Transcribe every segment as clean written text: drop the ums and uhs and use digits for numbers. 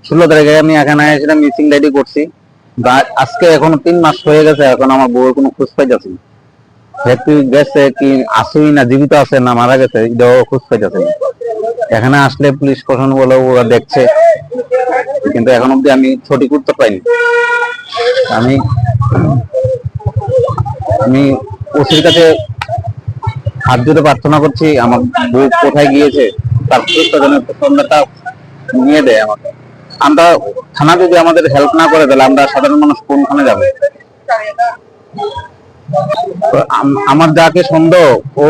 16 তারিখে আমি এখানে এসে মিসিং ডায়েরি করছি। আজকে এখনো 3 মাস হয়ে গেছে, এখন আমার বউয়ের কোনো খোঁজ পাইতেছি না। গেছে কি আসুই না, জীবিত আছে না মারা গেছে এটাও খোঁজ পাইতেছে না। এখানে আসলে পুলিশ প্রশাসন বলে ওরা দেখছে, কিন্তু এখন অব্দি আমি সঠিক উত্তর পাইনি। আমি আমি ওসির কাছে হাত জোড়ে প্রার্থনা করছি, আমার বউ কোথায় গিয়েছে তার খোঁজটা নিয়ে দেয় আমাকে। আমরা থানা যদি আমাদের হেল্প না করে তাহলে আমরা সাধারণ মানুষ কোনখানে যাবে? আমার যাকে সন্দেহ ও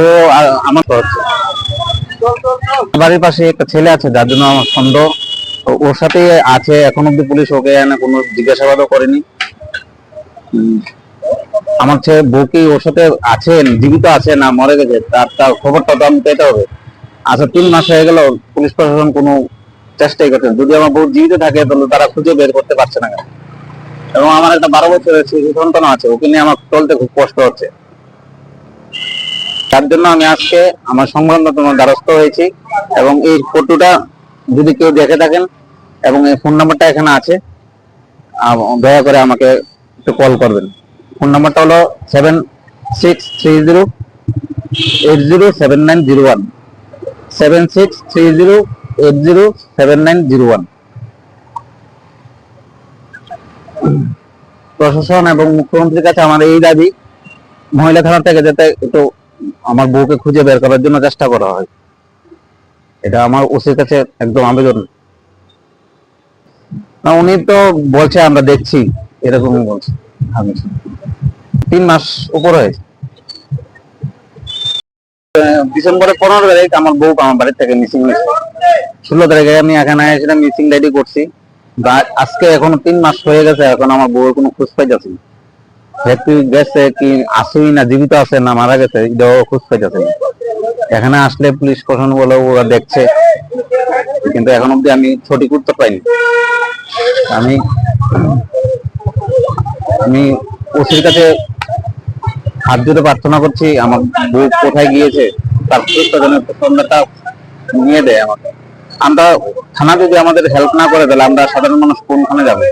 আমার বাড়ির পাশে একটা ছেলে আছে যার জন্য আমার সন্দেহ ওর সাথে আছে। এখন অব্দি পুলিশ ওকে এনে কোনো জিজ্ঞাসাবাদও করেনি। আমার ছেলে বউ কি ওর সাথে আছে, জীবিত আছে না মরে গেছে তার খবরটা তো আমি পেতে হবে। আচ্ছা 3 মাস হয়ে গেল পুলিশ প্রশাসন কোনো চেষ্টাই করছে। যদি আমার বউ জীবিত থাকে তাহলে তারা খুঁজে বের করতে পারছে না। এবং আমার একটা 12 বছরের শিশু সন্তান আছে, ওকে নিয়ে আমার চলতে খুব কষ্ট হচ্ছে। তার জন্য আমি আজকে আমার সংবাদমাধ্যম দ্বারস্থ হয়েছি। এবং এই ফটোটা যদি কেউ দেখে থাকেন এবং এই ফোন নাম্বারটা এখানে আছে, দয়া করে আমাকে একটু কল করবেন। ফোন নাম্বারটা হলো 7630807901 7630807901। প্রশাসন এবং মুখ্যমন্ত্রীর কাছে আমার এই দাবি, মহিলা থানা থেকে যাতে একটু আমার বউকে খুঁজে বের করার জন্য চেষ্টা করা হয়। এটা আমার ওসির কাছে একদম আবেদন। না উনি তো বলছে আমরা দেখছি, এরকমই বলছে। আমি 3 মাস উপর হয়েছে। ডিসেম্বরের 15 তারিখ আমার বউ আমার বাড়ি থেকে মিসিং হয়েছে। 16 তারিখে আমি এখানে এসে মিসিং ডায়েরি করছি। আজকে এখনো 3 মাস হয়ে গেছে, এখন আমার বউয়ের কোনো খোঁজ পাইতেছি না। গেছে কি আসুই না, জীবিত আছে না মারা গেছে এটাও খোঁজ পাইতেছে না। এখানে আসলে পুলিশ প্রশাসন বলে ওরা দেখছে, কিন্তু এখন অব্দি আমি সঠিক উত্তর পাইনি। আমি আমি ওসির কাছে হাত জোড়ে প্রার্থনা করছি, আমার বউ কোথায় গিয়েছে তার খোঁজটা নিয়ে দেয় আমাকে। আমরা থানা যদি আমাদের হেল্প না করে তাহলে আমরা সাধারণ মানুষ কোনখানে যাবে?